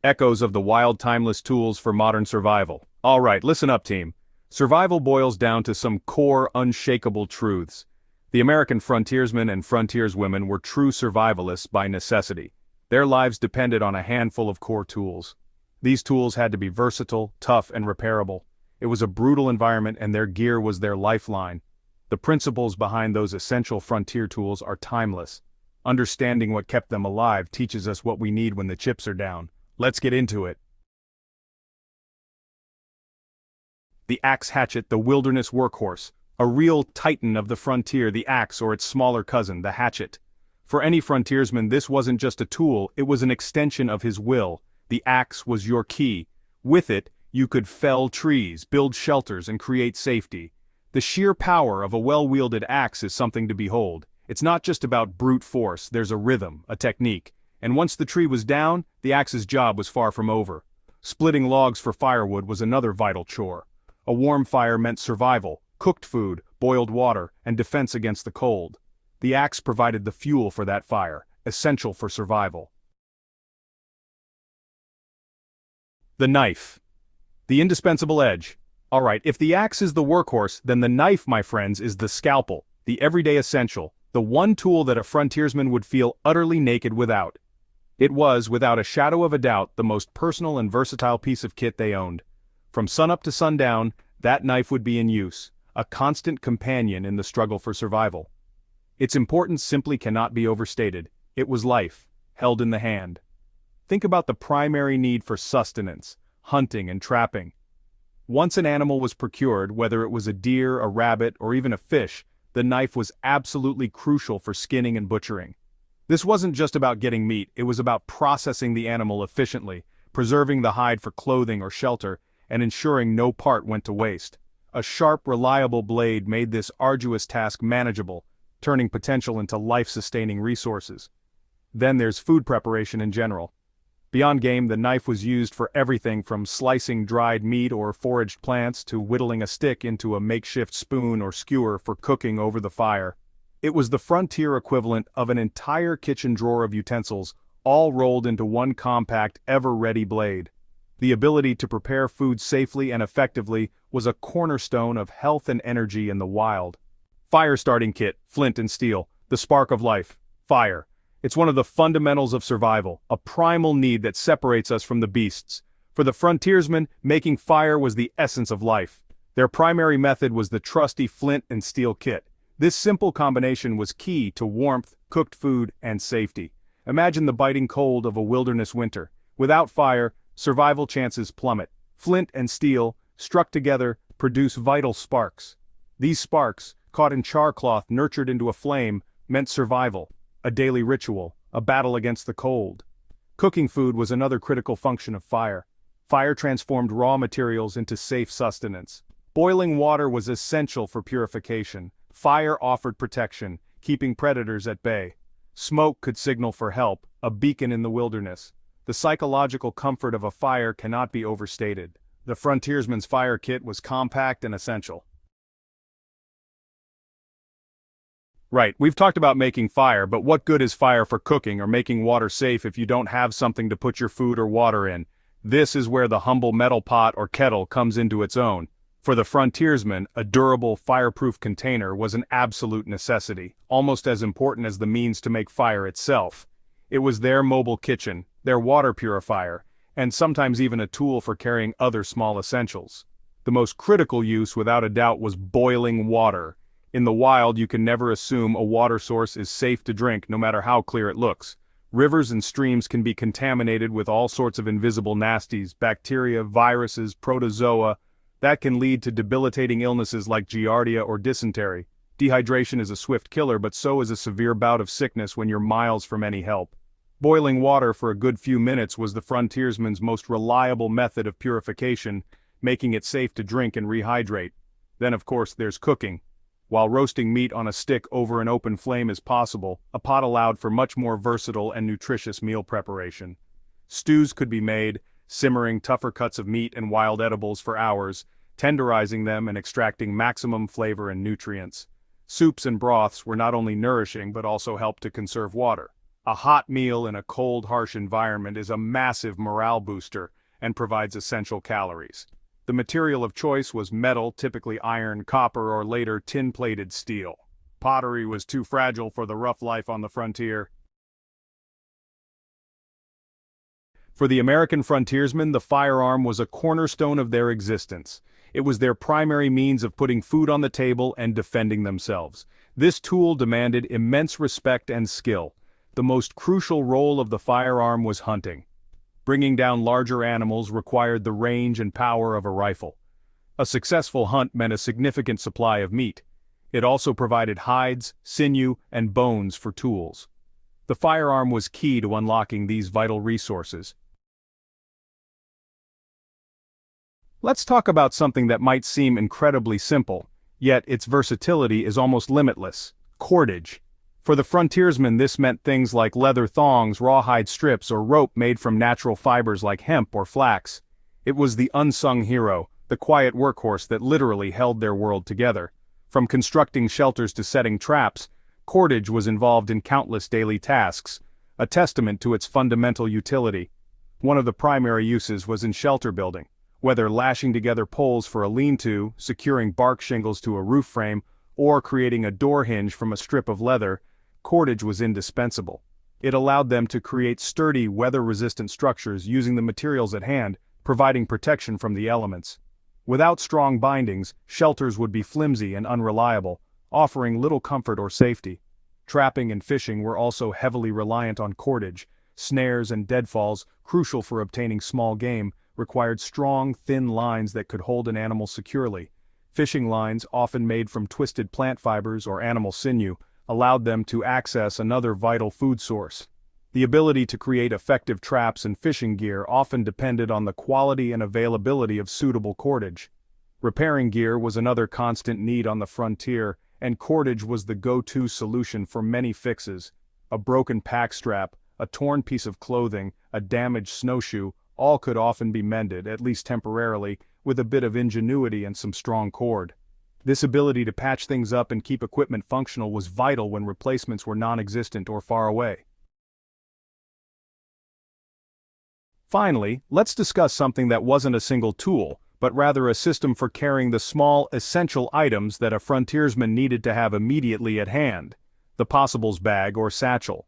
Echoes of the wild timeless tools for modern survival. Alright, listen up team. Survival boils down to some core unshakable truths. The American frontiersmen and frontierswomen were true survivalists by necessity. Their lives depended on a handful of core tools. These tools had to be versatile, tough, and repairable. It was a brutal environment and their gear was their lifeline. The principles behind those essential frontier tools are timeless. Understanding what kept them alive teaches us what we need when the chips are down. Let's get into it. The axe hatchet, the Wilderness Workhorse. A real titan of the frontier, the axe or its smaller cousin, the hatchet. For any frontiersman, this wasn't just a tool, it was an extension of his will. The axe was your key. With it, you could fell trees, build shelters, and create safety. The sheer power of a well-wielded axe is something to behold. It's not just about brute force, there's a rhythm, a technique. And once the tree was down, the axe's job was far from over. Splitting logs for firewood was another vital chore. A warm fire meant survival, cooked food, boiled water, and defense against the cold. The axe provided the fuel for that fire, essential for survival. The knife. The indispensable edge. Alright, if the axe is the workhorse, then the knife, my friends, is the scalpel, the everyday essential, the one tool that a frontiersman would feel utterly naked without. It was, without a shadow of a doubt, the most personal and versatile piece of kit they owned. From sunup to sundown, that knife would be in use, a constant companion in the struggle for survival. Its importance simply cannot be overstated. It was life, held in the hand. Think about the primary need for sustenance, hunting and trapping. Once an animal was procured, whether it was a deer, a rabbit, or even a fish, the knife was absolutely crucial for skinning and butchering. This wasn't just about getting meat, it was about processing the animal efficiently, preserving the hide for clothing or shelter, and ensuring no part went to waste. A sharp, reliable blade made this arduous task manageable, turning potential into life-sustaining resources. Then there's food preparation in general. Beyond game, the knife was used for everything from slicing dried meat or foraged plants to whittling a stick into a makeshift spoon or skewer for cooking over the fire. It was the frontier equivalent of an entire kitchen drawer of utensils, all rolled into one compact, ever-ready blade. The ability to prepare food safely and effectively was a cornerstone of health and energy in the wild. Fire starting kit, flint and steel, the spark of life, fire. It's one of the fundamentals of survival, a primal need that separates us from the beasts. For the frontiersmen, making fire was the essence of life. Their primary method was the trusty flint and steel kit. This simple combination was key to warmth, cooked food, and safety. Imagine the biting cold of a wilderness winter. Without fire, survival chances plummet. Flint and steel, struck together, produce vital sparks. These sparks, caught in char cloth nurtured into a flame, meant survival, a daily ritual, a battle against the cold. Cooking food was another critical function of fire. Fire transformed raw materials into safe sustenance. Boiling water was essential for purification. Fire offered protection, keeping predators at bay. Smoke could signal for help, a beacon in the wilderness. The psychological comfort of a fire cannot be overstated. The frontiersman's fire kit was compact and essential. Right, we've talked about making fire, but what good is fire for cooking or making water safe if you don't have something to put your food or water in? This is where the humble metal pot or kettle comes into its own. For the frontiersman, a durable, fireproof container was an absolute necessity, almost as important as the means to make fire itself. It was their mobile kitchen, their water purifier, and sometimes even a tool for carrying other small essentials. The most critical use, without a doubt, was boiling water. In the wild, you can never assume a water source is safe to drink, no matter how clear it looks. Rivers and streams can be contaminated with all sorts of invisible nasties, bacteria, viruses, protozoa, that can lead to debilitating illnesses like giardia or dysentery. Dehydration is a swift killer, but so is a severe bout of sickness when you're miles from any help. Boiling water for a good few minutes was the frontiersman's most reliable method of purification, making it safe to drink and rehydrate. Then of course there's cooking. While roasting meat on a stick over an open flame is possible, a pot allowed for much more versatile and nutritious meal preparation. Stews could be made, simmering tougher cuts of meat and wild edibles for hours, tenderizing them and extracting maximum flavor and nutrients. Soups and broths were not only nourishing but also helped to conserve water. A hot meal in a cold, harsh environment is a massive morale booster and provides essential calories. The material of choice was metal, typically iron, copper, or later tin-plated steel. Pottery was too fragile for the rough life on the frontier. For the American frontiersmen, the firearm was a cornerstone of their existence. It was their primary means of putting food on the table and defending themselves. This tool demanded immense respect and skill. The most crucial role of the firearm was hunting. Bringing down larger animals required the range and power of a rifle. A successful hunt meant a significant supply of meat. It also provided hides, sinew, and bones for tools. The firearm was key to unlocking these vital resources. Let's talk about something that might seem incredibly simple, yet its versatility is almost limitless: cordage. For the frontiersmen, this meant things like leather thongs, rawhide strips, or rope made from natural fibers like hemp or flax. It was the unsung hero, the quiet workhorse that literally held their world together. From constructing shelters to setting traps, cordage was involved in countless daily tasks, a testament to its fundamental utility. One of the primary uses was in shelter building. Whether lashing together poles for a lean-to, securing bark shingles to a roof frame, or creating a door hinge from a strip of leather, cordage was indispensable. It allowed them to create sturdy, weather-resistant structures using the materials at hand, providing protection from the elements. Without strong bindings, shelters would be flimsy and unreliable, offering little comfort or safety. Trapping and fishing were also heavily reliant on cordage. Snares and deadfalls, crucial for obtaining small game, required strong, thin lines that could hold an animal securely. Fishing lines, often made from twisted plant fibers or animal sinew, allowed them to access another vital food source. The ability to create effective traps and fishing gear often depended on the quality and availability of suitable cordage. Repairing gear was another constant need on the frontier, and cordage was the go-to solution for many fixes. A broken pack strap, a torn piece of clothing, a damaged snowshoe, all could often be mended, at least temporarily, with a bit of ingenuity and some strong cord. This ability to patch things up and keep equipment functional was vital when replacements were non-existent or far away. Finally, let's discuss something that wasn't a single tool, but rather a system for carrying the small, essential items that a frontiersman needed to have immediately at hand: the possibles bag or satchel.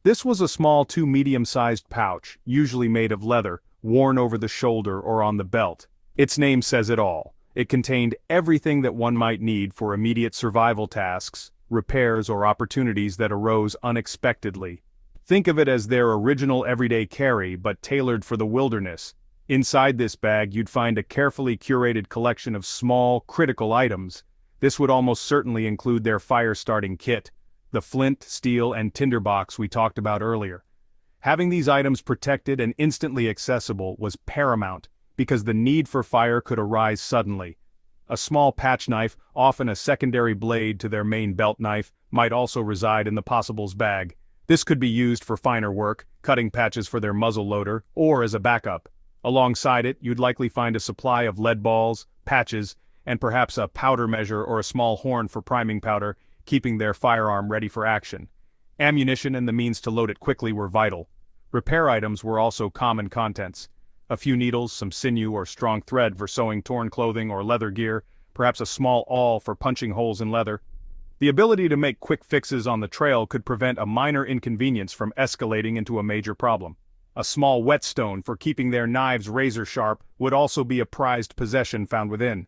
This was a small medium-sized pouch, usually made of leather, worn over the shoulder or on the belt. Its name says it all. It contained everything that one might need for immediate survival tasks, repairs, or opportunities that arose unexpectedly. Think of it as their original everyday carry, but tailored for the wilderness. Inside this bag, you'd find a carefully curated collection of small, critical items. This would almost certainly include their fire-starting kit, the flint, steel, and tinderbox we talked about earlier. Having these items protected and instantly accessible was paramount, because the need for fire could arise suddenly. A small patch knife, often a secondary blade to their main belt knife, might also reside in the possibles bag. This could be used for finer work, cutting patches for their muzzle loader, or as a backup. Alongside it, you'd likely find a supply of lead balls, patches, and perhaps a powder measure or a small horn for priming powder, keeping their firearm ready for action. Ammunition and the means to load it quickly were vital. Repair items were also common contents. A few needles, some sinew or strong thread for sewing torn clothing or leather gear, perhaps a small awl for punching holes in leather. The ability to make quick fixes on the trail could prevent a minor inconvenience from escalating into a major problem. A small whetstone for keeping their knives razor sharp would also be a prized possession found within.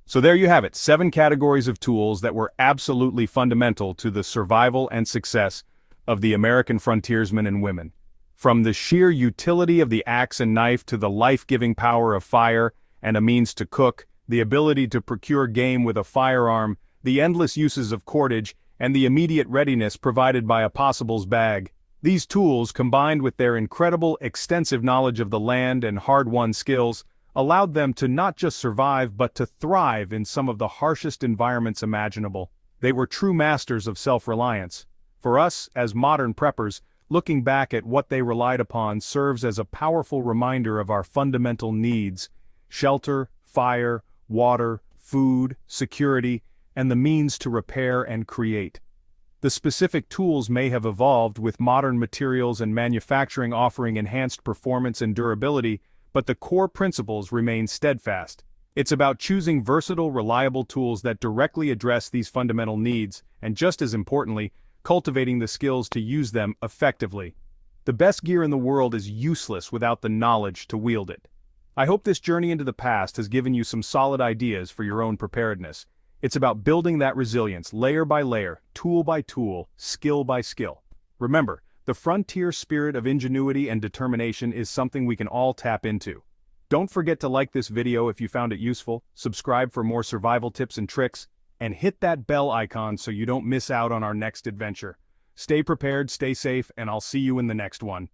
So there you have it, 7 categories of tools that were absolutely fundamental to the survival and success of the American frontiersmen and women. From the sheer utility of the axe and knife to the life-giving power of fire and a means to cook, the ability to procure game with a firearm, the endless uses of cordage, and the immediate readiness provided by a possibles bag. These tools, combined with their incredible, extensive knowledge of the land and hard-won skills, allowed them to not just survive but to thrive in some of the harshest environments imaginable. They were true masters of self-reliance. For us, as modern preppers, looking back at what they relied upon serves as a powerful reminder of our fundamental needs: shelter, fire, water, food, security, and the means to repair and create. The specific tools may have evolved with modern materials and manufacturing offering enhanced performance and durability, but the core principles remain steadfast. It's about choosing versatile, reliable tools that directly address these fundamental needs, and just as importantly, cultivating the skills to use them effectively. The best gear in the world is useless without the knowledge to wield it. I hope this journey into the past has given you some solid ideas for your own preparedness. It's about building that resilience layer by layer, tool by tool, skill by skill. Remember, the frontier spirit of ingenuity and determination is something we can all tap into. Don't forget to like this video if you found it useful, subscribe for more survival tips and tricks, and hit that bell icon so you don't miss out on our next adventure. Stay prepared, stay safe, and I'll see you in the next one.